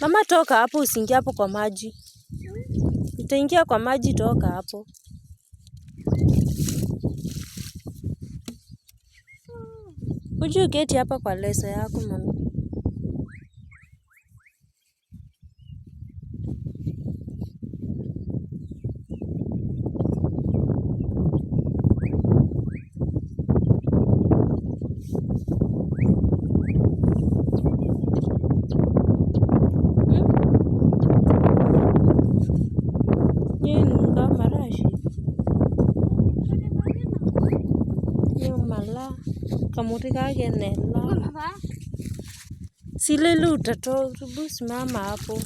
Mama, toka hapo, usiingie hapo kwa maji. Utaingia kwa maji, toka hapo. Uje uketi hapa kwa leso yako mama. Kamuti kakenela. Silele utatoa, simama hapo.